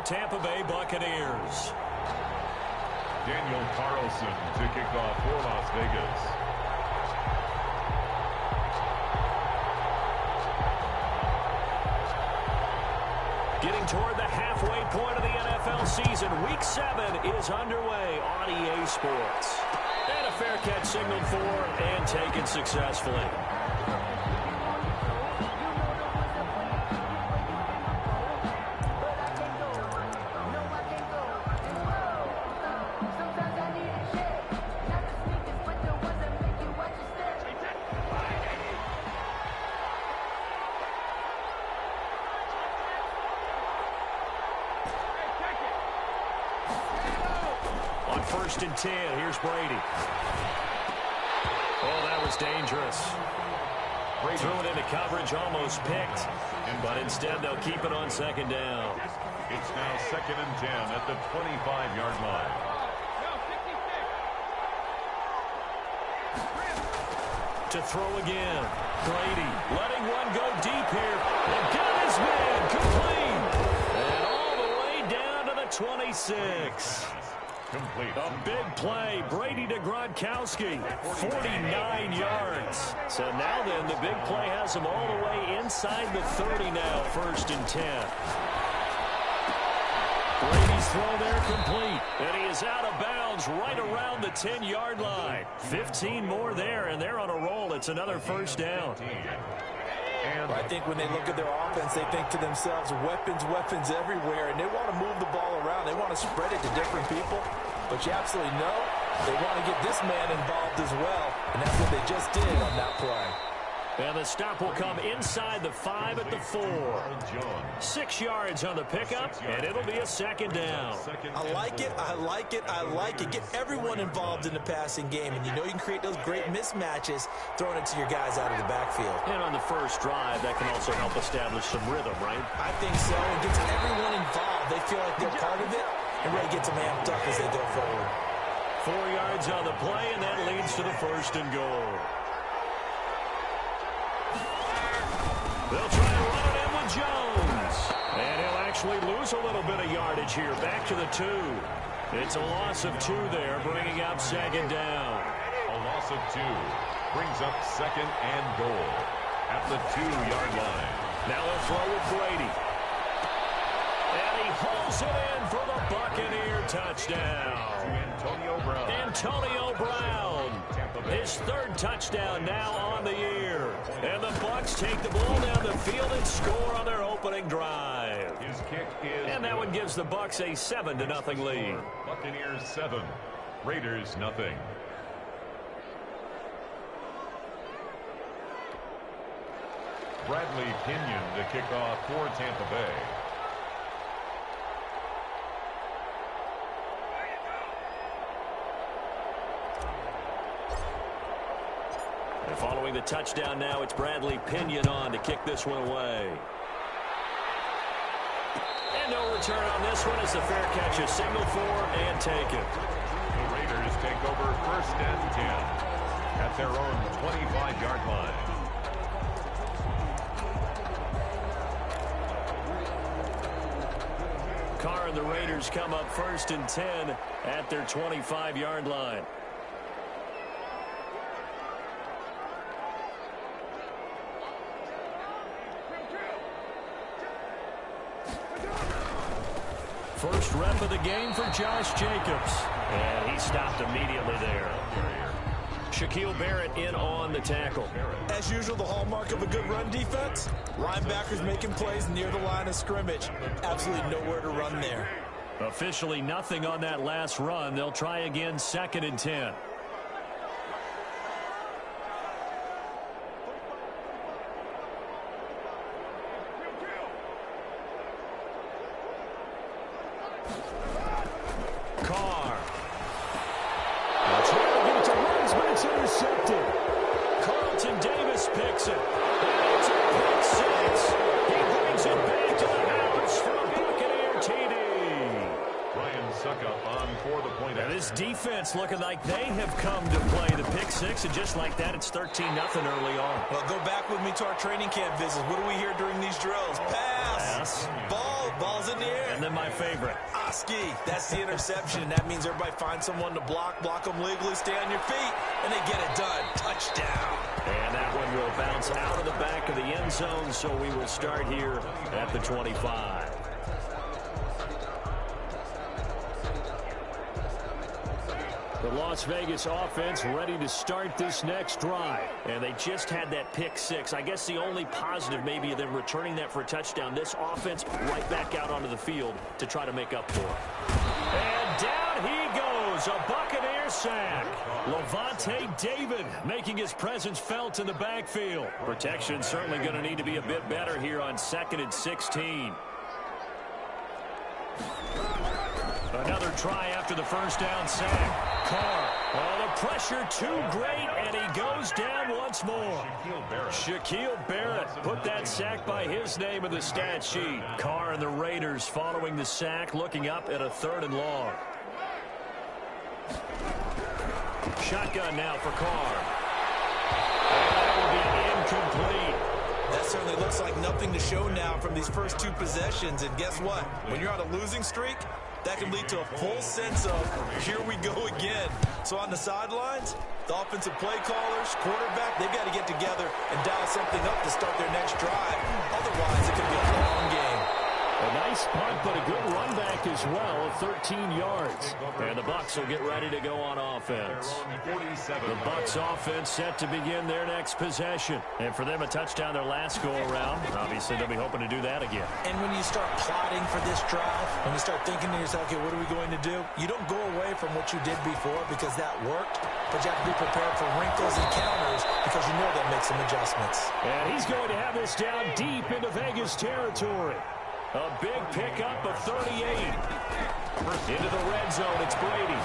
Tampa Bay Buccaneers. Daniel Carlson to kick off for Las Vegas. Getting toward the halfway point of the NFL season, Week 7 is underway on EA Sports. And a fair catch signaled for and taken successfully. First and 10. Here's Brady. Oh, that was dangerous. Threw it into coverage, almost picked. But instead, they'll keep it on second down. It's now 2nd and 10 at the 25-yard line. To throw again. Brady letting one go deep here. And got his man complete. And all the way down to the 26. Complete. A big play. Brady to Gronkowski. 49 yards. So now then, the big play has him all the way inside the 30 now. 1st and 10. Brady's throw there complete. And he is out of bounds right around the 10-yard line. 15 more there, and they're on a roll. It's another first down. And I think when they look at their offense, they think to themselves, weapons, weapons everywhere, and they want to move the ball around. They want to spread it to different people. But you absolutely know they want to get this man involved as well, and that's what they just did on that play. And the stop will come inside the 5 at the 4. 6 yards on the pickup, and it'll be a second down. I like it, I like it, I like it. Get everyone involved in the passing game, and you know you can create those great mismatches throwing it to your guys out of the backfield. And on the first drive, that can also help establish some rhythm, right? I think so. It gets everyone involved. They feel like they're part of it, and really gets them amped up as they go forward. 4 yards on the play, and that leads to the 1st and goal. They'll try to run it in with Jones. And he'll actually lose a little bit of yardage here. Back to the 2. It's a loss of 2 there, bringing up second down. A loss of 2 brings up 2nd and goal at the 2-yard line. Now they'll throw with Brady. And he hauls it in for the Buccaneer touchdown. Antonio Brown. Antonio Brown. His 3rd touchdown now on the year. And the Bucs take the ball down the field and score on their opening drive. His kick is and that one gives the Bucs a 7-0 lead. Buccaneers 7, Raiders nothing. Bradley Pinion to kick off for Tampa Bay. And following the touchdown now, it's Bradley Pinion on to kick this one away. And no return on this one as the fair catch is signaled for and taken. The Raiders take over 1st and 10 at their own 25-yard line. Carr and the Raiders come up 1st and 10 at their 25-yard line. First rep of the game for Josh Jacobs. And he stopped immediately there. Shaquille Barrett in on the tackle. As usual, the hallmark of a good run defense, linebackers making plays near the line of scrimmage. Absolutely nowhere to run there. Officially nothing on that last run. They'll try again 2nd and 10. Carr. Now trying to get it to Runs, but it's intercepted. Carlton Davis picks it. And it's a pick 6. He brings it back to the house for a Buccaneer TD. Ryan Suckup on for the point. Now this defense looking like they have come to play the pick 6, and just like that, it's 13-0 early on. Well, go back with me to our training camp visits. What do we hear during these drills? Pass. Ball Ball's in the air. And then my favorite. Oski, that's the interception. That means everybody finds someone to block them legally, stay on your feet, and they get it done. Touchdown. And that one will bounce out of the back of the end zone, so we will start here at the 25. The Las Vegas offense ready to start this next drive. And they just had that pick six. I guess the only positive maybe of them returning that for a touchdown. This offense right back out onto the field to try to make up for it. And down he goes. A Buccaneer sack. Levante David making his presence felt in the backfield. Protection certainly going to need to be a bit better here on 2nd and 16. Another try after the first down sack. Carr. Oh, the pressure too great, and he goes down once more. Shaquille Barrett put that sack by his name in the stat sheet. Carr and the Raiders following the sack, looking up at a 3rd and long. Shotgun now for Carr. And that will be incomplete. That certainly looks like nothing to show now from these first 2 possessions. And guess what? When you're on a losing streak, that can lead to a full sense of, here we go again. So on the sidelines, the offensive play callers, quarterback, they've got to get together and dial something up to start their next drive. Otherwise, it could be a long game. A nice punt, but a good run back as well of 13 yards. And the Bucs will get ready to go on offense. The Bucs offense set to begin their next possession. And for them, a touchdown their last go-around. Obviously, they'll be hoping to do that again. And when you start plotting for this drive, when you start thinking to yourself, okay, what are we going to do? You don't go away from what you did before because that worked. But you have to be prepared for wrinkles and counters because you know they'll make some adjustments. And he's going to have this down deep into Vegas territory. A big pickup of 38. Into the red zone, it's Brady.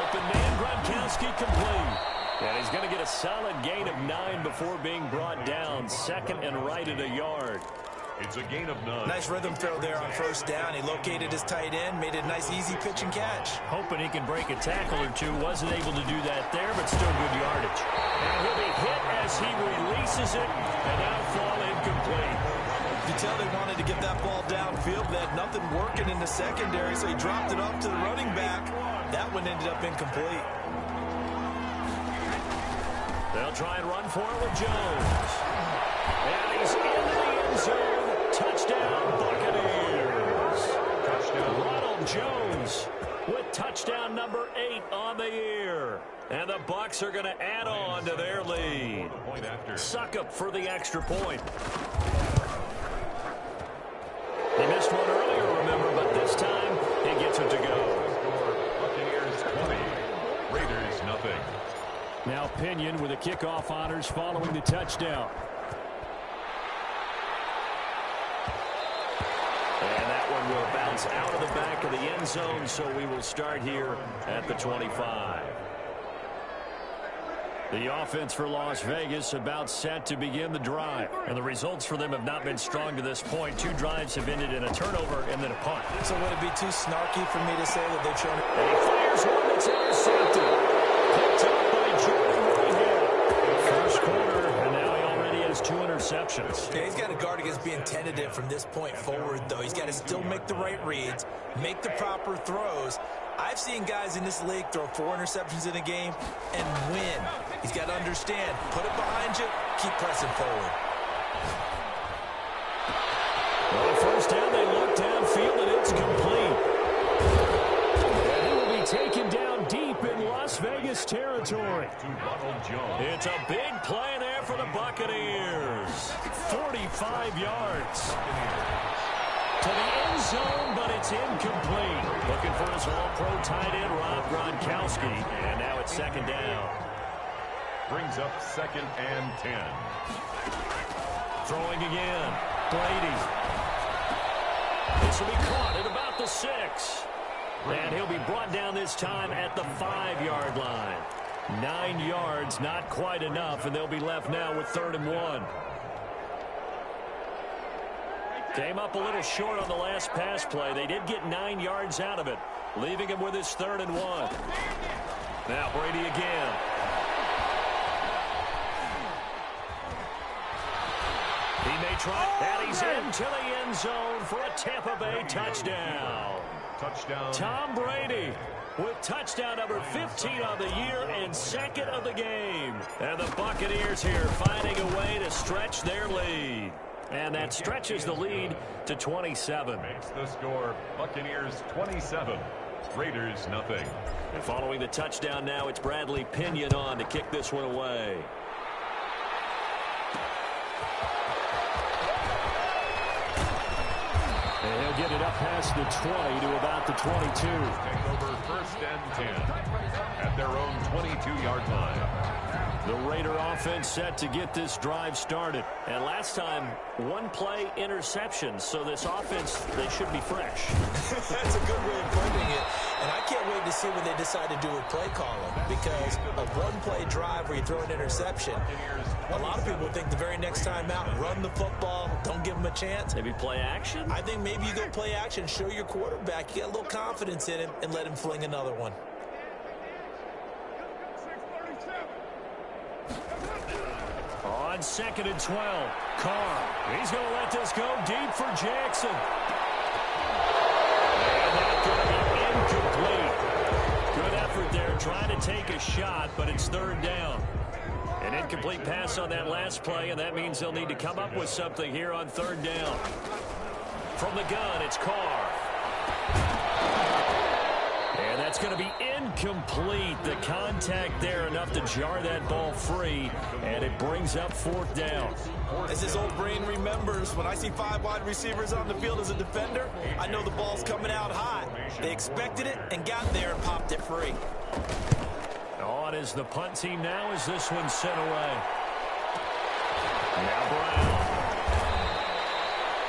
Open man, Gronkowski complete. And he's going to get a solid gain of 9 before being brought down. 2nd and right at a yard. It's a gain of 9. Nice rhythm throw there on first down. He located his tight end, made a nice easy pitch and catch. Hoping he can break a tackle or two. Wasn't able to do that there, but still good yardage. And he'll be hit as he releases it. And now fall incomplete. You tell they wanted to get that ball downfield. They had nothing working in the secondary, so he dropped it off to the running back. That one ended up incomplete. They'll try and run for it with Jones. And he's into the end zone. Touchdown, Buccaneers. Touchdown. Ronald Jones with touchdown number 8 on the year. And the Bucs are going to add on to their lead. Suckup for the extra point. He missed one earlier, remember, but this time he gets it to go. Buccaneers 20, Raiders nothing. Now Pinion with the kickoff honors following the touchdown. And that one will bounce out of the back of the end zone, so we will start here at the 25. The offense for Las Vegas about set to begin the drive. And the results for them have not been strong to this point. 2 drives have ended in a turnover and then a punt. So would it be too snarky for me to say that they've shown it? And he fires one that's intercepted. Picked up by Jordan Reed. First quarter, and now he already has 2 interceptions. Yeah, he's got to guard against being tentative from this point forward, though. He's got to still make the right reads, make the proper throws. I've seen guys in this league throw 4 interceptions in a game and win. He's got to understand, put it behind you, keep pressing forward. Well, first down, they look downfield, and it's complete. And he will be taken down deep in Las Vegas territory. It's a big play there for the Buccaneers. 45 yards. To the end zone, but it's incomplete. Looking for his all-pro tight end, Rob Gronkowski. And now it's 2nd down. Brings up 2nd and 10. Throwing again. Brady. This will be caught at about the 6. And he'll be brought down this time at the 5-yard line. 9 yards, not quite enough, and they'll be left now with 3rd and 1. Came up a little short on the last pass play. They did get 9 yards out of it, leaving him with his 3rd and 1. Now Brady again. He made try, and he's into the end zone for a Tampa Bay touchdown. Touchdown. Tom Brady with touchdown number 15 on the year and second of the game. And the Buccaneers here finding a way to stretch their lead. And that stretches the lead to 27. Makes the score Buccaneers 27, Raiders nothing. And following the touchdown now, it's Bradley Pinion on to kick this one away. And he'll get it up past the 20 to about the 22. Take over first and 10 at their own 22-yard line. The Raider offense set to get this drive started. And last time, one play interception. So this offense, they should be fresh. That's a good way of putting it. And I can't wait to see what they decide to do with play calling. Because a one-play drive where you throw an interception, a lot of people think the very next time out, run the football, don't give them a chance. Maybe play action? I think maybe you go play action, show your quarterback, you get a little confidence in him, and let him fling another one. On 2nd and 12, Carr. He's going to let this go deep for Jackson. And that's going to be incomplete. Good effort there trying to take a shot, but it's third down. An incomplete pass on that last play, and that means they'll need to come up with something here on third down. From the gun, it's Carr. And that's going to be incomplete. The contact there enough to jar that ball free, and it brings up fourth down. As his old brain remembers, when I see 5 wide receivers on the field as a defender, I know the ball's coming out high. They expected it and got there and popped it free. On is the punt team now as this one's sent away. Now Brown.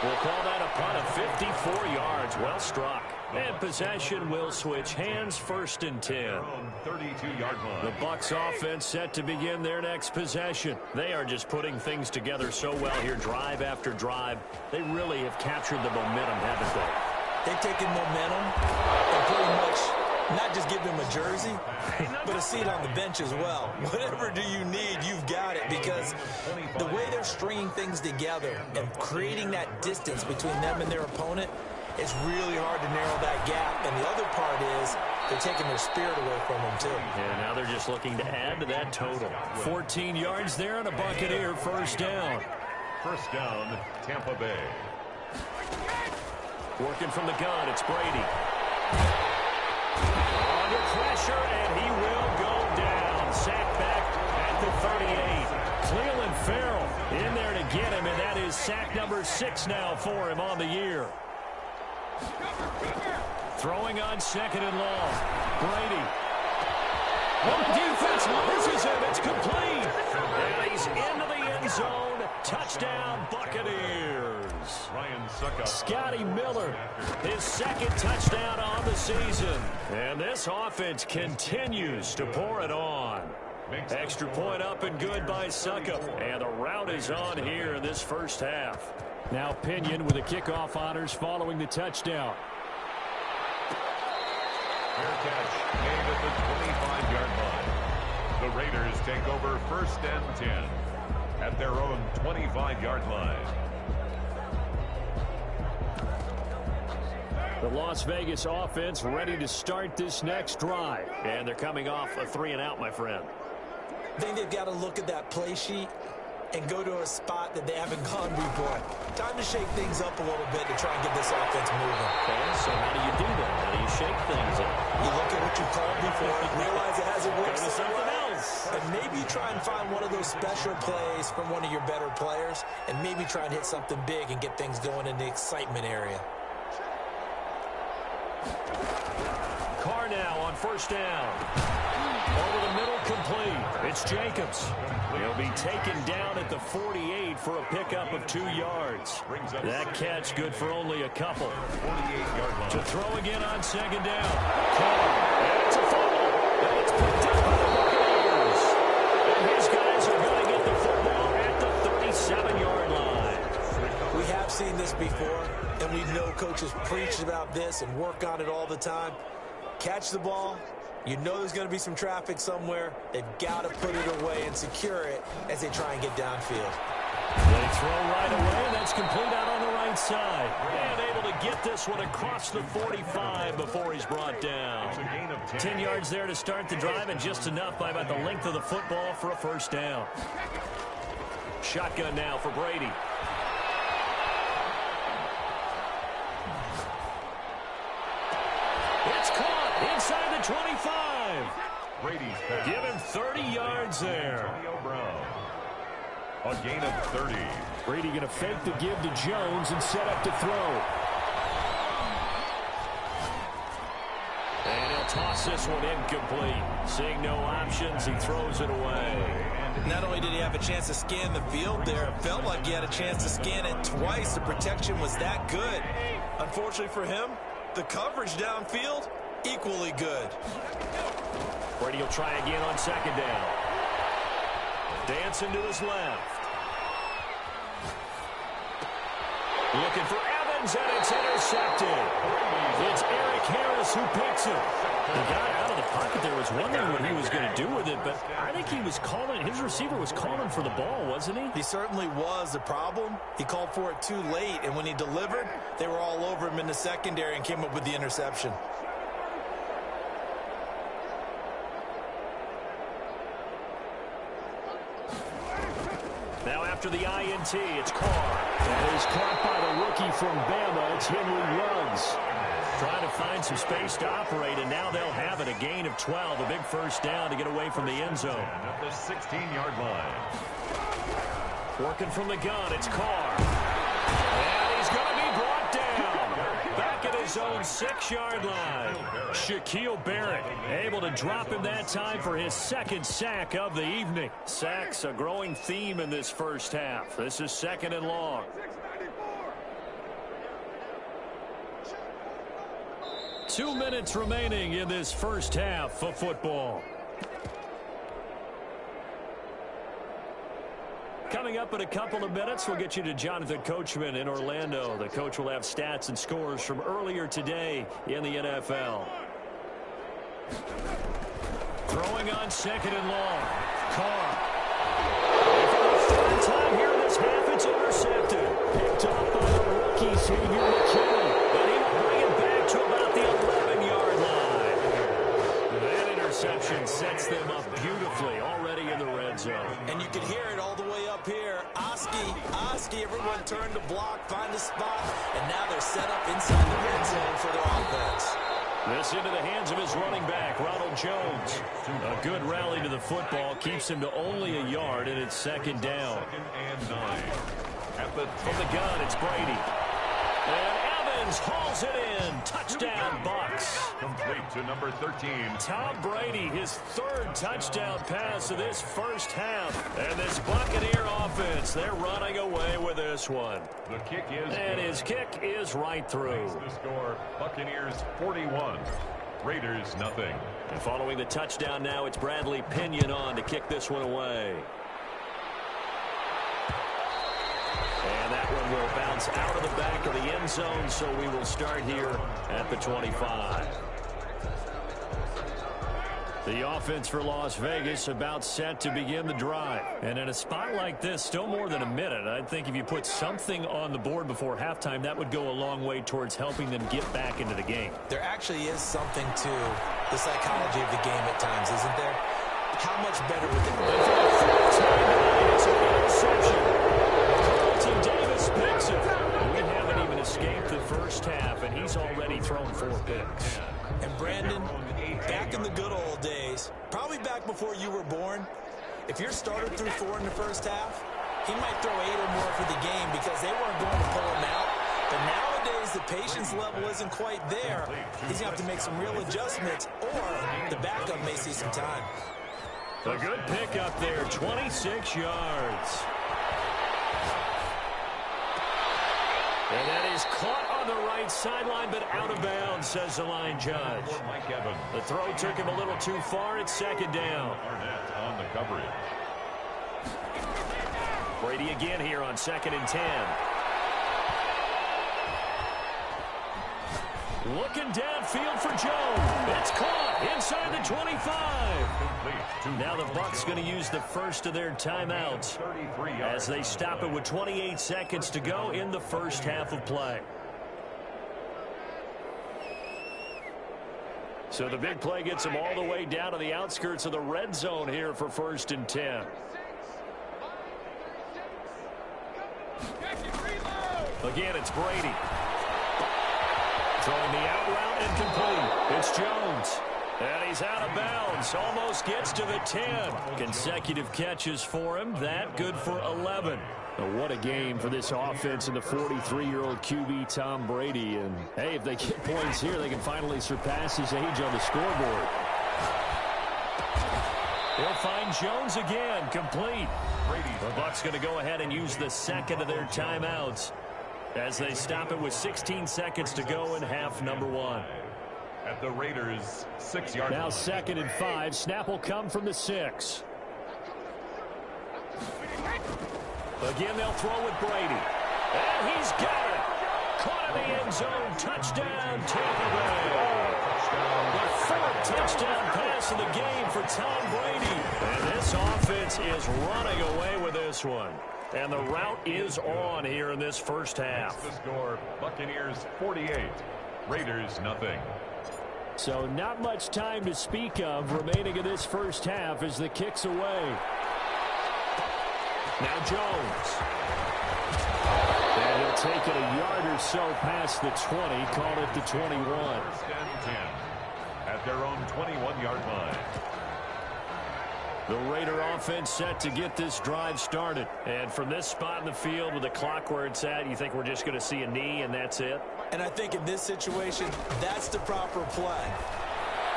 We'll call that a punt of 54 yards. Well struck. And possession will switch hands, first and 10. 32-yard line. The Bucs offense set to begin their next possession. They are just putting things together so well here, drive after drive. They really have captured the momentum, haven't they? They've taken momentum and pretty much not just give him a jersey, but a seat on the bench as well. Whatever do you need, you've got it, because the way they're stringing things together and creating that distance between them and their opponent, it's really hard to narrow that gap. And the other part is they're taking their spirit away from them, too. Yeah, now they're just looking to add to that total. 14 yards there and a Buccaneer first down. First down, Tampa Bay. Working from the gun, it's Brady. Under pressure, and he will go down. Sacked back at the 38. Cleveland Farrell in there to get him, and that is sack number 6 now for him on the year. Throwing on 2nd and long. Brady. One defense loses him. It's complete. And he's into the end zone. Touchdown, Buccaneers. Ryan Suckup. Scotty Miller, his second touchdown on the season. And this offense continues to pour it on. Extra point up and good by Suckup. And the route is on here in this first half. Now Pinion with the kickoff honors following the touchdown. Fair catch made at the 25-yard line. The Raiders take over first and 10 at their own 25-yard line. The Las Vegas offense ready to start this next drive. And they're coming off a 3-and-out, my friend. I think they've got to look at that play sheet and go to a spot that they haven't gone before. Time to shake things up a little bit to try and get this offense moving. Okay, so how do you do that? How do you shake things up? You look at what you called before, realize it hasn't worked Go to so something well, else. and maybe try and find one of those special plays from one of your better players, and maybe try and hit something big and get things going in the excitement area. Carr now on first down. Over the middle, complete. It's Jacobs. He'll be taken down at the 48 for a pickup of 2 yards. That catch good for only a couple. 48-yard line. To throw again on 2nd down. Carr. And it's a fumble. And it's picked up by the Buccaneers. And his guys are going to get the football at the 37-yard line. We have seen this before, and we know coaches preach about this and work on it all the time. Catch the ball. You know there's going to be some traffic somewhere. They've got to put it away and secure it as they try and get downfield. They Throw right away, and that's complete out on the right side. And able to get this one across the 45 before he's brought down. 10 yards there to start the drive, and just enough by about the length of the football for a first down. Shotgun now for Brady. It's caught inside the 25. Brady's pass. Give him 30 yards there. Antonio Brown. A gain of 30. Brady going to fake the give to Jones and set up to throw. And he'll toss this one incomplete. Seeing no options, he throws it away. Not only did he have a chance to scan the field there, it felt like he had a chance to scan it twice. The protection was that good. Unfortunately for him, the coverage downfield, equally good. Brady will try again on second down. Dancing to his left. Looking for Evans, and it's intercepted. It's Eric Harris who picks it. The guy out of the pocket there was wondering what he was going to do with it, but I think he was calling, his receiver was calling for the ball, wasn't he? He certainly was. The problem, he called for it too late, and when he delivered, they were all over him in the secondary and came up with the interception. Now after the INT, it's Carr. That is caught by the rookie from Bama. It's Henry Ruggs. Trying to find some space to operate, and now they'll have it. A gain of 12, a big first down to get away from the end zone. At the 16-yard line. Working from the gun, it's Carr. And he's going to be brought down. Back at his own 6-yard line. Shaquille Barrett able to drop him that time for his second sack of the evening. Sacks a growing theme in this first half. This is second and long. 2 minutes remaining in this first half of football. Coming up in a couple of minutes, we'll get you to Jonathan Coachman in Orlando. The coach will have stats and scores from earlier today in the NFL. Throwing on second and long. Carr. For the third time here in this half, it's intercepted. Picked off by the rookie, Xavier McKinney. And he will bring it back to about the 11-yard line. That interception sets them up beautifully already in the red zone. And you can hear it all the way up here. Oski, everyone turned to block, find a spot, and now they're set up inside the red zone for their offense. This into the hands of his running back, Ronald Jones. A good rally to the football keeps him to only a yard, and it's second down. 2nd and 9. At the From the gun, it's Brady. And Evans hauls it in. Touchdown, Bucks. complete to number 13. Tom Brady, his third touchdown pass of this first half. And this Buccaneer offense, they're running away with this one. The kick is And good. his kick is right through. The score, Buccaneers 41, Raiders nothing. And following the touchdown now, it's Bradley Pinion on to kick this one away. And that one will bounce out of the back of the end zone, so we will start here at the 25. The offense for Las Vegas about set to begin the drive. And in a spot like this, still more than a minute, I think if you put something on the board before halftime, that would go a long way towards helping them get back into the game. There actually is something to the psychology of the game at times, isn't there? How much better would it be? It's an interception. Carlton Davis picks it. We haven't even escaped the first half, and he's already thrown 4 picks. And Brandon, back in the good old days, probably back before you were born, if your starter threw 4 in the first half, he might throw 8 or more for the game because they weren't going to pull him out. But nowadays, the patience level isn't quite there. He's going to have to make some real adjustments, or the backup may see some time. A good pickup there, 26 yards. And that is caught on the right sideline, but out of bounds, says the line judge. Mike Evans. The throw took him a little too far. It's second down. Arnett on the coverage. Brady again here on 2nd and 10. Looking downfield for Jones. It's caught inside the 25. Now the Bucs going to use the first of their timeouts as they stop it with 28 seconds to go in the first half of play. So the big play gets them all the way down to the outskirts of the red zone here for 1st and 10. Again, it's Brady. Throwing the out route incomplete. It's Jones. And he's out of bounds. Almost gets to the 10. Consecutive catches for him. That good for 11. What a game for this offense and the 43-year-old QB Tom Brady. And, hey, if they get points here, they can finally surpass his age on the scoreboard. He'll find Jones again. Complete. The Bucs going to go ahead and use the second of their timeouts as they stop it with 16 seconds to go in half number 1. At the Raiders' 6-yard line. Now 2nd and 5. Snap will come from the 6. Again, they'll throw with Brady. And he's got it. Caught in the end zone. Touchdown, Tampa Bay. The 4th touchdown pass of the game for Tom Brady. And this offense is running away with this one. And the route is on here in this first half. The score, Buccaneers 48, Raiders nothing. So not much time to speak of remaining in this first half as the kick's away. Now Jones. And he'll take it a yard or so past the 20, call it the 21. 1st and 10 at their own 21-yard line. The Raider offense set to get this drive started. And from this spot in the field with the clock where it's at, you think we're just going to see a knee and that's it? And I think in this situation, that's the proper play.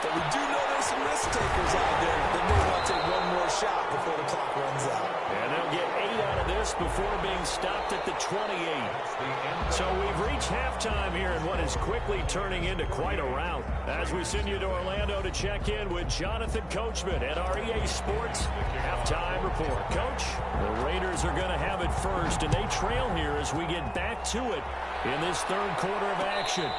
But we do know there's some risk takers out there that may want to take one more shot before the clock runs out. And they'll get 8 out of this before being stopped at the 28. So we've reached halftime here in what is quickly turning into quite a rout. As we send you to Orlando to check in with Jonathan Coachman at our EA Sports Halftime Report. Coach, the Raiders are going to have it first, and they trail here as we get back to it in this 3rd quarter of action.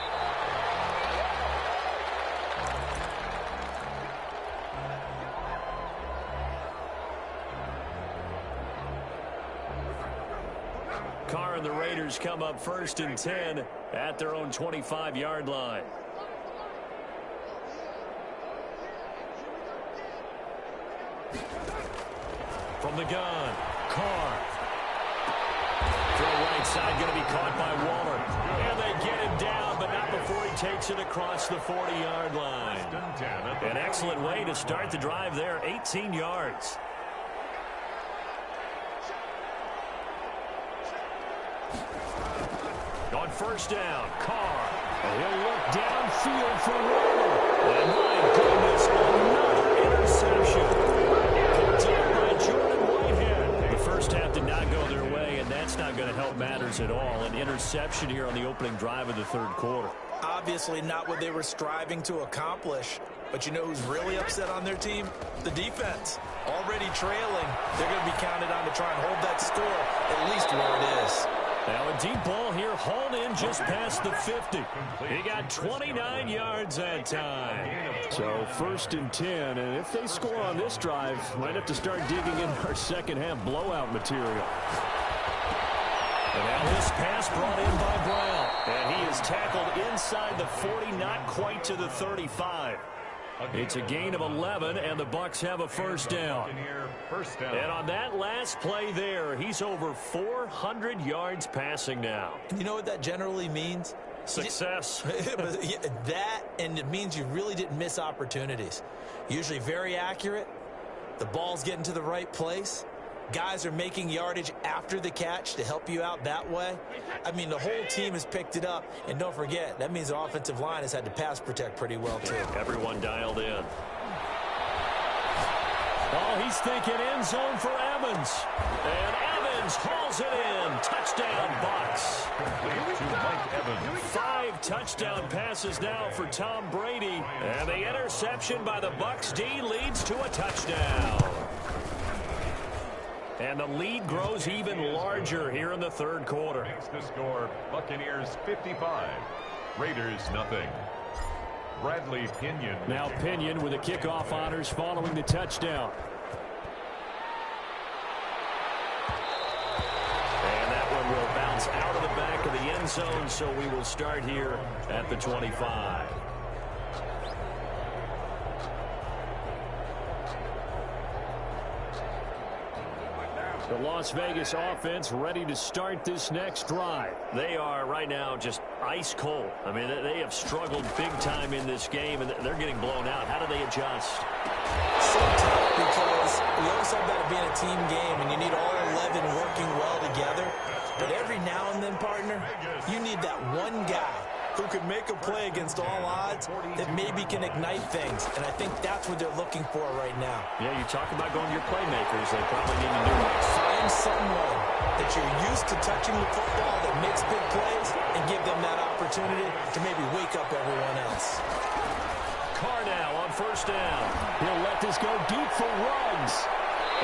Carr and the Raiders come up 1st and 10 at their own 25-yard line. From the gun, Carr. Throw right side going to be caught by Waller. And they get him down, but not before he takes it across the 40-yard line. An excellent way to start the drive there, 18 yards. On 1st down, Carr. He'll look downfield for Waller. And my goodness, another interception. Picked up by Jordan Whitehead. The first half did not go their way, and that's not going to help matters at all. An interception here on the opening drive of the 3rd quarter. Obviously not what they were striving to accomplish. But you know who's really upset on their team? The defense. Already trailing. They're going to be counted on to try and hold that score at least where it is. Now a deep ball here, hauled in just past the 50. He got 29 yards that time. So 1st and 10, and if they score on this drive, might have to start digging in our second half blowout material. And now this pass brought in by Brown. And he is tackled inside the 40, not quite to the 35. It's a gain of 11, and the Bucs have a 1st down. And on that last play there, he's over 400 yards passing now. You know what that generally means? Success. That, and it means you really didn't miss opportunities. Usually very accurate. The ball's getting to the right place. Guys are making yardage after the catch to help you out that way. I mean, the whole team has picked it up. And don't forget, that means the offensive line has had to pass protect pretty well, too. Everyone dialed in. Oh, he's thinking end zone for Evans. And Evans hauls it in. Touchdown, Bucs. 5 touchdown passes now for Tom Brady. And the interception by the Bucs D leads to a touchdown. And the lead grows even larger here in the 3rd quarter. Makes the score, Buccaneers 55, Raiders nothing. Bradley Pinion. Now Pinion with the kickoff honors following the touchdown. And that one will bounce out of the back of the end zone, so we will start here at the 25. The Las Vegas offense ready to start this next drive. They are right now just ice cold. I mean, they have struggled big time in this game, and they're getting blown out. How do they adjust? So tough because we always talk about it being a team game, and you need all 11 working well together. But every now and then, partner, you need that one guy who could make a play against all odds that maybe can ignite things. And I think that's what they're looking for right now. Yeah, you talk about going to your playmakers. They probably need to do that. Find someone that you're used to touching the football that makes big plays and give them that opportunity to maybe wake up everyone else. Carr now on first down. He'll let this go deep for Ruggs.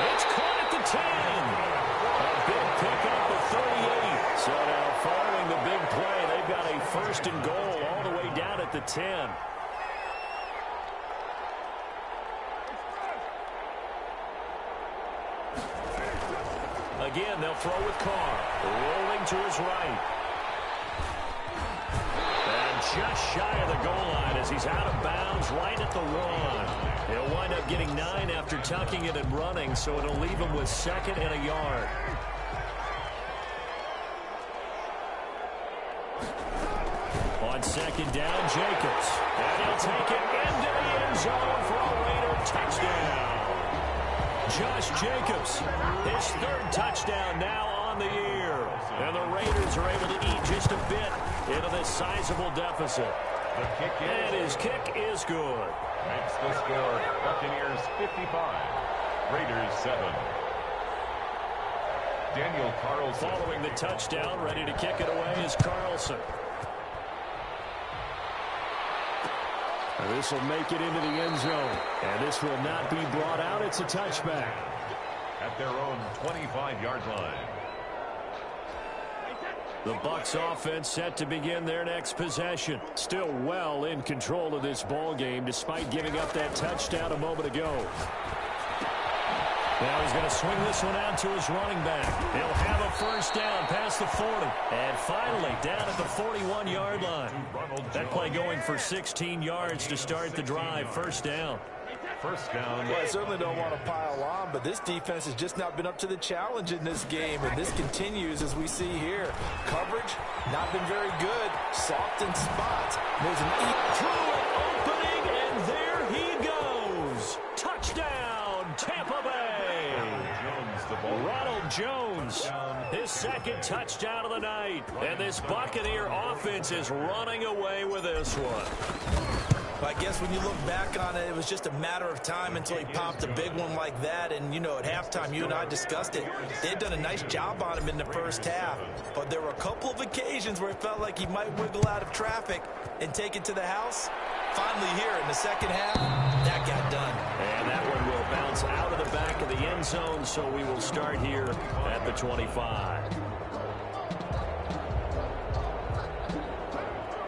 It's caught at the 10. A big pickup of 38. So now following the big play, they've got a first and goal all the way down at the 10. Again, they'll throw with Carr. Rolling to his right. And just shy of the goal line as he's out of bounds right at the 1. He'll wind up getting 9 after tucking it and running, so it'll leave him with 2nd and a yard. On 2nd down, Jacobs. And he'll take it into the end zone for a Raider touchdown. Josh Jacobs, his 3rd touchdown now on the year. And the Raiders are able to eat just a bit into this sizable deficit. The kick And his kick is good. makes the score Buccaneers 55, Raiders 7. Daniel Carlson. Following the touchdown, ready to kick it away is Carlson. This will make it into the end zone. And this will not be brought out. It's a touchback. At their own 25-yard line. The Bucs offense set to begin their next possession. Still well in control of this ball game despite giving up that touchdown a moment ago. Now he's going to swing this one out to his running back. He'll have a first down past the 40. And finally down at the 41-yard line. That play going for 16 yards to start the drive. First down. First down. Well, I certainly don't want to pile on, but this defense has just not been up to the challenge in this game, and this continues as we see here. Coverage, not been very good. Soft in spots. There's an through an opening, and there he goes. Touchdown, Tampa Bay. Ronald Jones, his 2nd touchdown of the night. And this Buccaneer offense is running away with this one. I guess when you look back on it, it was just a matter of time until he popped a big one like that. And, you know, at halftime, you and I discussed it. They had done a nice job on him in the first half. But there were a couple of occasions where it felt like he might wiggle out of traffic and take it to the house. Finally here in the second half, that got done. And that one will bounce out of the back of the end zone, so we will start here at the 25.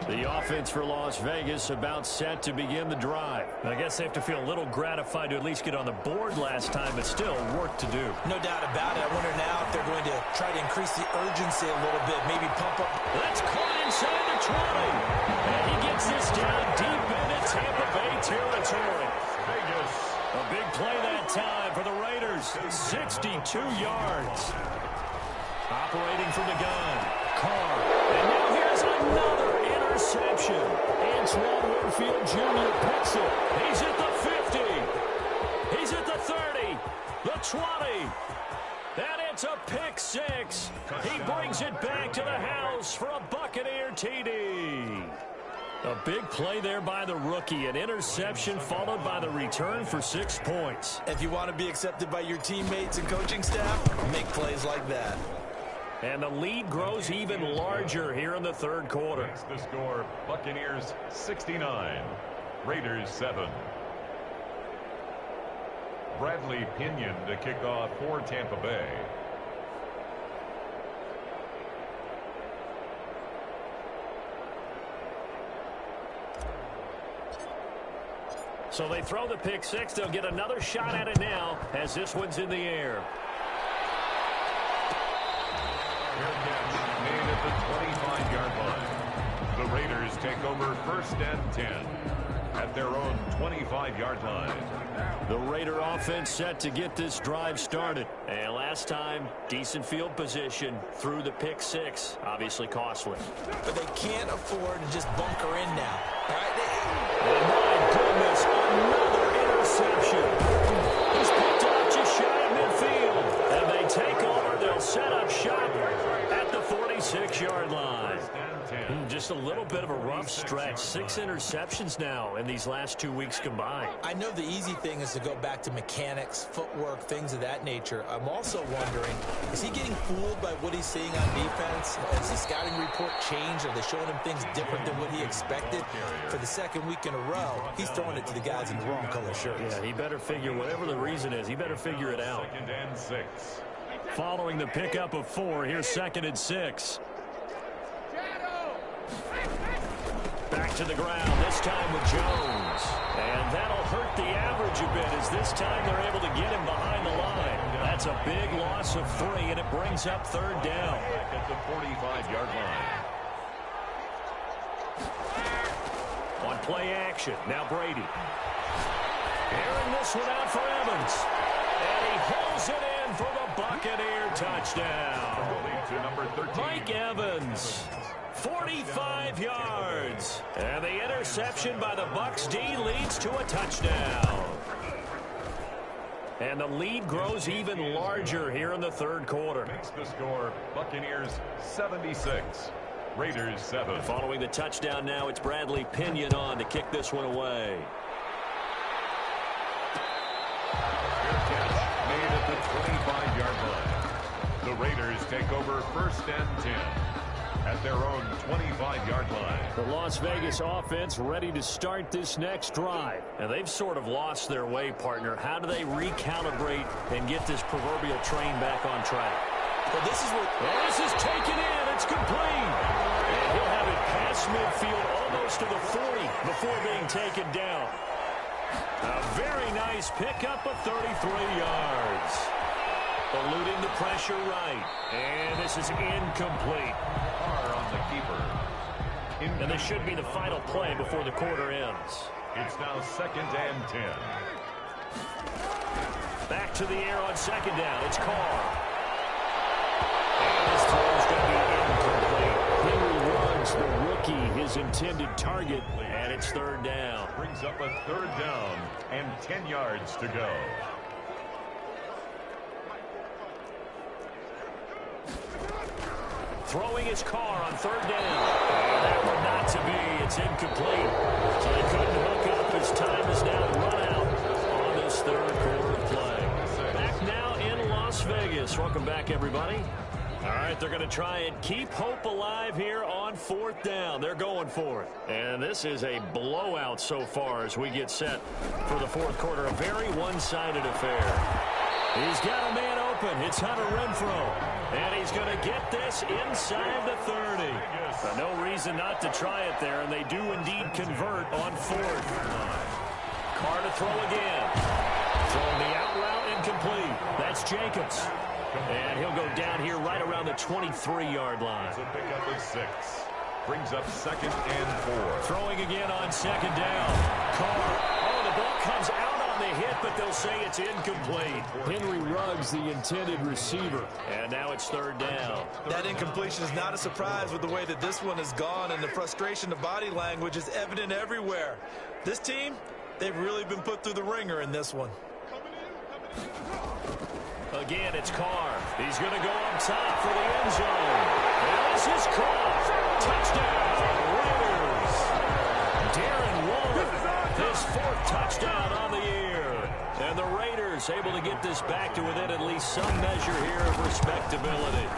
The offense for Las Vegas about set to begin the drive. I guess they have to feel a little gratified to at least get on the board last time, but still work to do. No doubt about it. I wonder now if they're going to try to increase the urgency a little bit, maybe pump up. That's caught inside the 20. And he gets this down deep into Tampa Bay territory. Vegas. A big play that time for the Raiders. 62 yards. Operating from the gun. Carr. And now here's another interception. Antoine Winfield Jr. picks it. He's at the 50. He's at the 30. The 20. And it's a pick 6. He brings it back to the house for a Buccaneer TD. A big play there by the rookie. An interception followed by the return for 6 points. If you want to be accepted by your teammates and coaching staff, make plays like that. And the lead grows even larger here in the third quarter. That's the score. Buccaneers 69, Raiders 7. Bradley Pinion to kick off for Tampa Bay. So they throw the pick six. They'll get another shot at it now as this one's in the air. Made at the 25-yard line. The Raiders take over 1st and 10 at their own 25-yard line. The Raider offense set to get this drive started. And last time, decent field position through the pick six. Obviously costly. But they can't afford to just bunker in now. All right? My goodness, another interception. He's picked up just shy of midfield. And they take over. They'll set up shop at the 46-yard line. Just a little bit of a rough stretch. 6 interceptions now in these last 2 weeks combined. I know the easy thing is to go back to mechanics, footwork, things of that nature. I'm also wondering, is he getting fooled by what he's seeing on defense? Has the scouting report changed? Are they showing him things different than what he expected? For the second week in a row, he's throwing it to the guys in the wrong color shirts. Yeah, he better figure, whatever the reason is, he better figure it out. 2nd and 6. Following the pickup of 4, here's 2nd and 6. Back to the ground, this time with Jones. And that'll hurt the average a bit as this time they're able to get him behind the line. That's a big loss of 3, and it brings up 3rd down. Back at the 45-yard line. On play action, now Brady. Airing this one out for Evans. And he holds it in for the Buccaneer touchdown. To number 13. Mike Evans. 45 yards. And the interception by the Bucs D leads to a touchdown. And the lead grows even larger here in the 3rd quarter. Makes the score Buccaneers 76, Raiders 7. Following the touchdown now, it's Bradley Pinion on to kick this one away. Made at the 25-yard line. The Raiders take over 1st and 10 at their own 25-yard line. The Las Vegas offense ready to start this next drive. And they've sort of lost their way, partner. How do they recalibrate and get this proverbial train back on track? Well, this is taken in. It's complete. And he'll have it past midfield almost to the 40 before being taken down. A very nice pickup of 33 yards. Eluding the pressure right. And this is incomplete. On the keeper. And this should be the final play before the quarter ends. It's now 2nd and 10. Back to the air on 2nd down. It's Carr. And his throw is going to be incomplete. Henry Ruggs, the rookie, his intended target, and it's 3rd down. Brings up a 3rd down and 10 yards to go. Throwing his Carr on 3rd down. That one not to be. It's incomplete. So they couldn't hook up as time is now run out on this 3rd quarter play. Back now in Las Vegas. Welcome back, everybody. All right, they're going to try and keep hope alive here on 4th down. They're going for it. And this is a blowout so far as we get set for the 4th quarter. A very one-sided affair. He's got a man open. It's Hunter Renfrow. And he's going to get this inside the 30. No reason not to try it there, and they do indeed convert on 4th. Carr to throw again. Throwing the out route incomplete. That's Jacobs. And he'll go down here right around the 23-yard line. It's a pickup of 6. Brings up 2nd and 4. Throwing again on 2nd down. Carr. Oh, the ball comes out on the hit, but they'll say it's incomplete. Henry Ruggs, the intended receiver. And now it's 3rd down. That incompletion is not a surprise with the way that this one has gone, and the frustration of body language is evident everywhere. This team, they've really been put through the ringer in this one. Again, it's Carr. He's going to go up top for the end zone. And this is caught. Touchdown, Raiders. Darren Waller, his 4th touchdown on the year. And the Raiders able to get this back to within at least some measure here of respectability.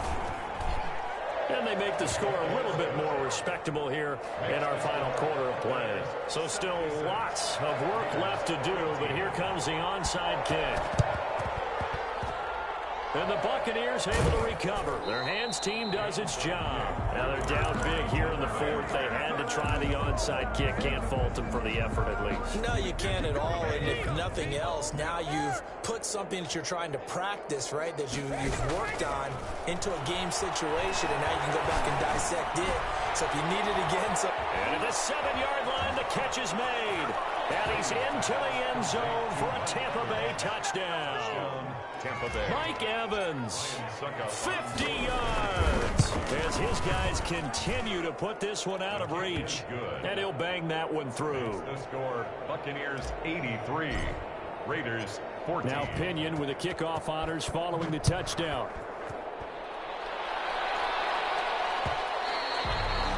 And they make the score a little bit more respectable here in our final quarter of play. So still lots of work left to do, but here comes the onside kick. And the Buccaneers able to recover. Their hands team does its job. Now they're down big here in the fourth. They had to try the onside kick. Can't fault them for the effort at least. No, you can't at all. And if nothing else, now you've put something that you're trying to practice, right, that you've worked on into a game situation, and now you can go back and dissect it. So if you need it again. And at the 7-yard line, the catch is made. And he's into the end zone for a Tampa Bay touchdown. Tampa Bay. Mike Evans, 50 yards, as his guys continue to put this one out of reach. And he'll bang that one through. The score, Buccaneers 83, Raiders 14. Now Pinion with the kickoff honors following the touchdown.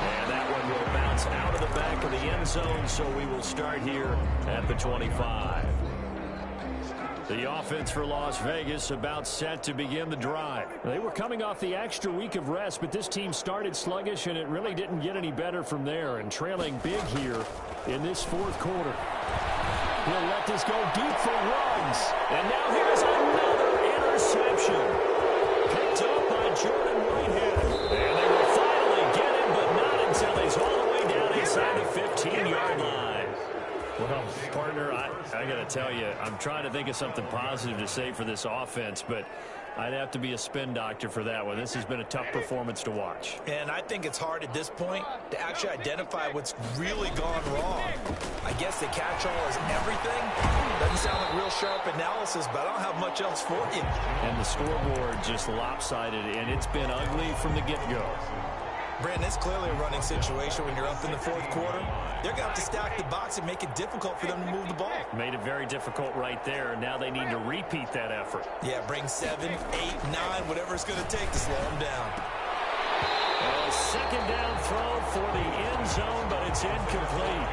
And that one will bounce out of the back of the end zone, so we will start here at the 25. The offense for Las Vegas about set to begin the drive. They were coming off the extra week of rest, but this team started sluggish, and it really didn't get any better from there. And trailing big here in this fourth quarter. He'll let this go deep for runs. And now here's another interception. Picked up by Jordan Whitehead. And they will finally get him, but not until he's all the way down inside the 15-yard line. Well, partner, I got to tell you, I'm trying to think of something positive to say for this offense, but I'd have to be a spin doctor for that one. This has been a tough performance to watch. And I think it's hard at this point to actually identify what's really gone wrong. I guess the catch-all is everything. Doesn't sound like real sharp analysis, but I don't have much else for you. And the scoreboard just lopsided, and it's been ugly from the get-go. Brandon, it's clearly a running situation when you're up in the fourth quarter. They're going to have to stack the box and make it difficult for them to move the ball. Made it very difficult right there. Now they need to repeat that effort. Yeah, bring 7, 8, 9, whatever it's going to take to slow them down. A second down throw for the end zone, but it's incomplete.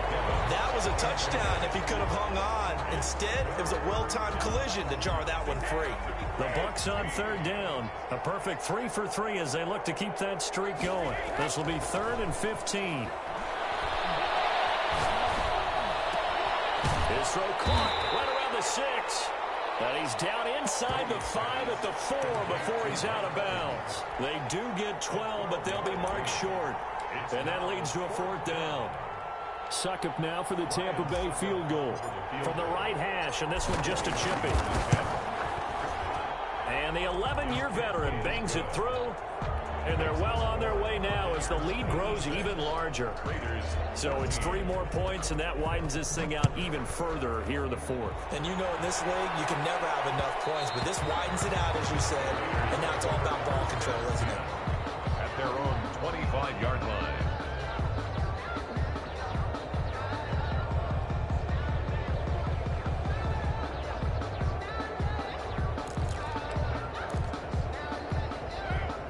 That was a touchdown if he could have hung on. Instead, it was a well-timed collision to jar that one free. The Bucs on third down. A perfect 3 for 3 as they look to keep that streak going. This will be 3rd and 15. His throw caught right around the 6. And he's down inside the 5 at the 4 before he's out of bounds. They do get 12, but they'll be marked short. And that leads to a 4th down. Succop now for the Tampa Bay field goal. From the right hash, and this one just a chippy. And the 11-year veteran bangs it through. And they're well on their way now as the lead grows even larger. So it's 3 more points, and that widens this thing out even further here in the 4th. And you know in this league, you can never have enough points, but this widens it out, as you said. And now it's all about ball control, isn't it? At their own 25-yard line.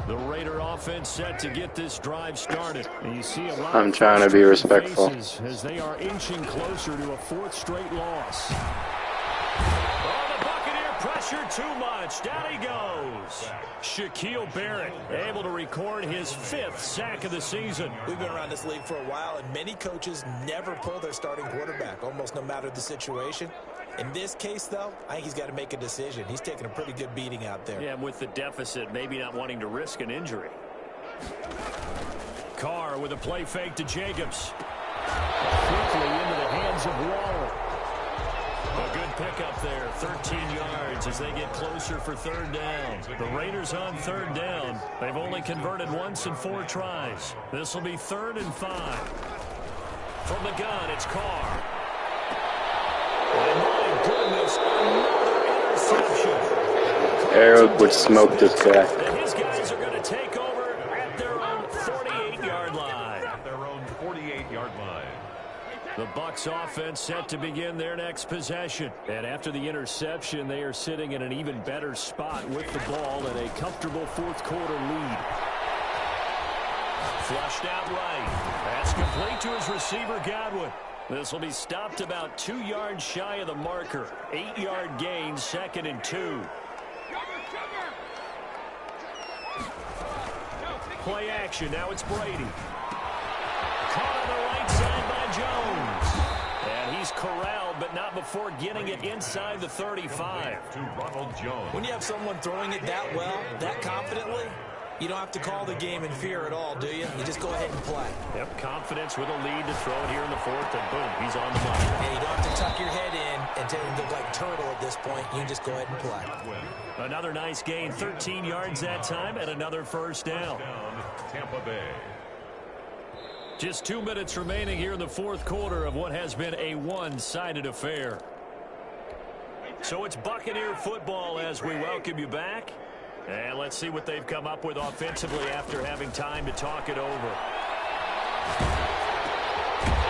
The Raider offense set to get this drive started. And you see a lot I'm trying to be respectful. as they are inching closer to a 4th straight loss. Oh, the Buccaneer pressure too much. Down he goes. Shaquille Barrett able to record his 5th sack of the season. We've been around this league for a while, and many coaches never pull their starting quarterback, almost no matter the situation. In this case, though, I think he's got to make a decision. He's taking a pretty good beating out there. Yeah, with the deficit, maybe not wanting to risk an injury. Carr with a play fake to Jacobs. Quickly into the hands of Waller. A good pickup there, 13 yards as they get closer for 3rd down. The Raiders on 3rd down. They've only converted once in 4 tries. This will be 3rd and 5. From the gun, it's Carr. And my goodness, another interception. Eric would smoke this guy. And his guys are going to take over at their own 48-yard line. At their own 48-yard line. The Bucs offense set to begin their next possession. And after the interception, they are sitting in an even better spot with the ball and a comfortable 4th quarter lead. Flushed out right. That's complete to his receiver, Godwin. This will be stopped about 2 yards shy of the marker. 8-yard gain, 2nd and 2. Play action. Now it's Brady. Caught on the right side by Jones. And he's corralled, but but not before getting it inside the 35. To Ronald Jones. When you have someone throwing it that well, that confidently, you don't have to call the game in fear at all, do you? You just go ahead and play. Yep, confidence with a lead to throw it here in the fourth, and boom, he's on the money. And you don't have to tuck your head in and look like turtle at this point. You just go ahead and play. Another nice gain, 13 yards that time, and another first down. Tampa Bay. Just 2 minutes remaining here in the fourth quarter of what has been a one-sided affair. So it's Buccaneer football as we welcome you back. And let's see what they've come up with offensively after having time to talk it over.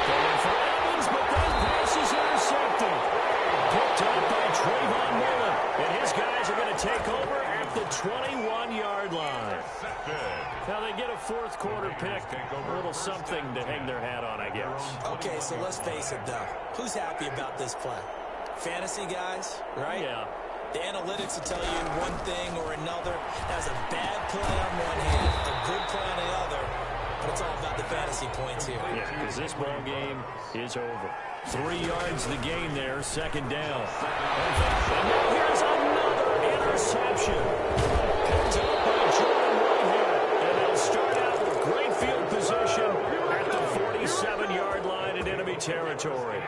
Going for Evans, but that pass is intercepted. Picked up by Trayvon Mullen. And his guys are going to take over at the 21-yard line. Now they get a fourth quarter pick. A little something to hang their hat on, I guess. Okay, so let's face it, though. Who's happy about this play? Fantasy guys, right? Yeah. The analytics will tell you one thing or another. That's a bad play on one hand, a good play on the other, but it's all about the fantasy points here. Yeah, because this ball game is over. 3 yards the gain there, second down. And now here's another interception. Picked up by Jordan Whitehead, and they'll start out with great field position at the 47-yard line in enemy territory.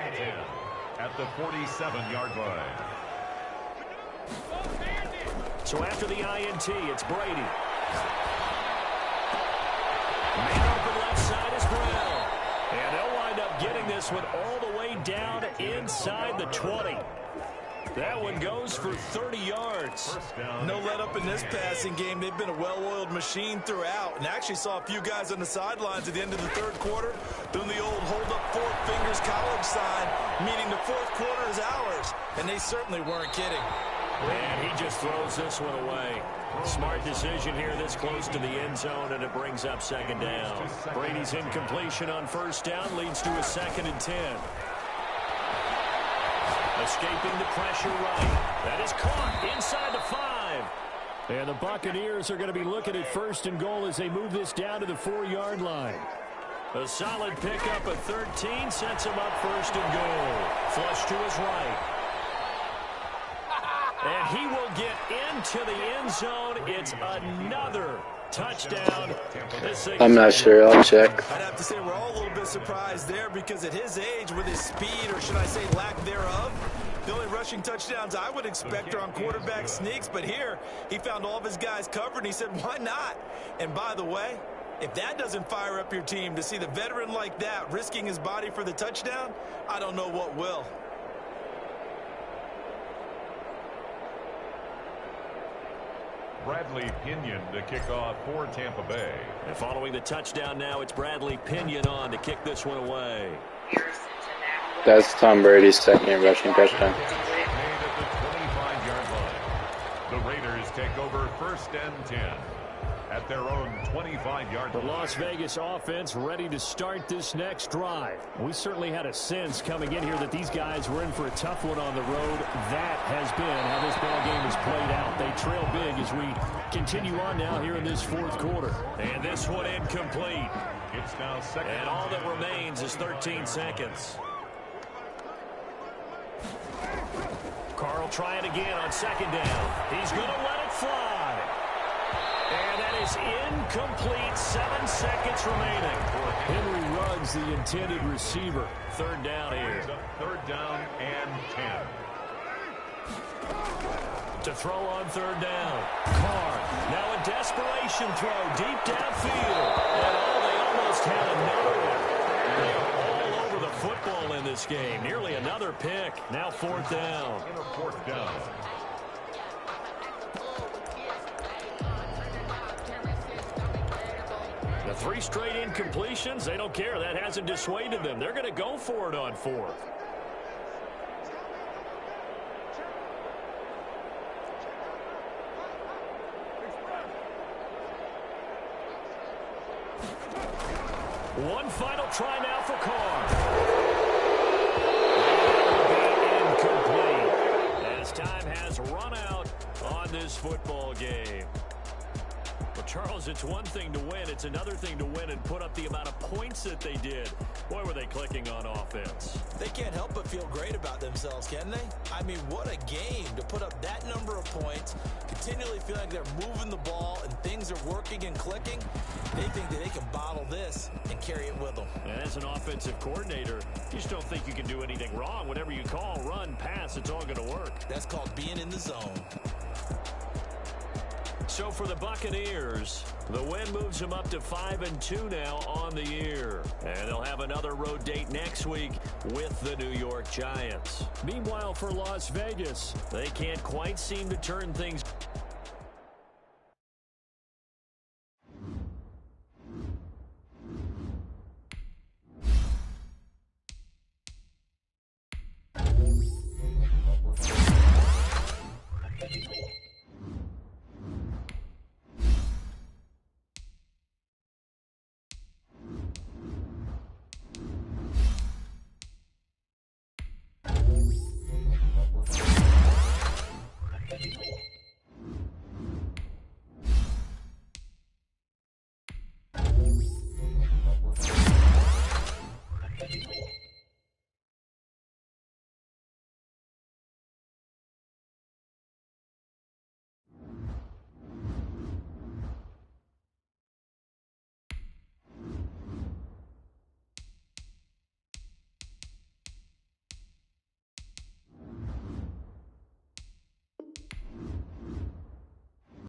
At the 47-yard line. So after the INT, it's Brady. Man open left side is Brown. And they'll wind up getting this one all the way down inside the 20. That one goes for 30 yards. No let up in this passing game. They've been a well-oiled machine throughout. And actually saw a few guys on the sidelines at the end of the third quarter doing the old hold up 4 fingers college sign, meaning the fourth quarter is ours. And they certainly weren't kidding. And he just throws this one away. Smart decision here this close to the end zone, and it brings up second down. Brady's incompletion on first down leads to a 2nd and 10. Escaping the pressure right. That is caught inside the 5. And the Buccaneers are going to be looking at 1st and goal as they move this down to the 4-yard line. A solid pickup at 13 sets him up 1st and goal. Flush to his right. And he will get into the end zone. It's another touchdown. I'm not sure. I'll check. I'd have to say we're all a little bit surprised there because at his age, with his speed, or should I say lack thereof, the only rushing touchdowns I would expect are on quarterback sneaks. But here, he found all of his guys covered, and he said, why not? And by the way, if that doesn't fire up your team to see the veteran like that risking his body for the touchdown, I don't know what will. Bradley Pinion to kick off for Tampa Bay. And following the touchdown now, it's Bradley Pinion on to kick this one away. That's Tom Brady's 2nd rushing touchdown. Made at the 25-yard line. The Raiders take over 1st and 10 at their own 25-yard The line. Las Vegas offense ready to start this next drive. We certainly had a sense coming in here that these guys were in for a tough one on the road. That has been how this ball game has played out. They trail big as we continue on now here in this fourth quarter. And this one incomplete. It's now 2nd. And all that remains is 13 seconds. Carl trying again on 2nd down. He's going to let it fly. And that is incomplete. 7 seconds remaining. Henry Ruggs, the intended receiver. 3rd down here. 3rd down and 10. To throw on 3rd down. Carr. Now a desperation throw deep downfield. And they almost had another one. They are all over the football in this game. Nearly another pick. Now 4th down. In a 4th down. The 3 straight incompletions, they don't care. That hasn't dissuaded them. They're going to go for it on 4th. One final try now for Carr. Incomplete. As time has run out on this football game. Well, Charles, it's one thing to win. It's another thing to win and put up the amount of points that they did. Boy, were they clicking on offense. They can't help but feel great about themselves, can they? I mean, what a game to put up that number of points, continually feel like they're moving the ball and things are working and clicking. They think that they can bottle this and carry it with them. And as an offensive coordinator, you just don't think you can do anything wrong. Whatever you call, run, pass, it's all going to work. That's called being in the zone. So for the Buccaneers, the win moves them up to 5-2 now on the year. And they'll have another road date next week with the New York Giants. Meanwhile, for Las Vegas, they can't quite seem to turn things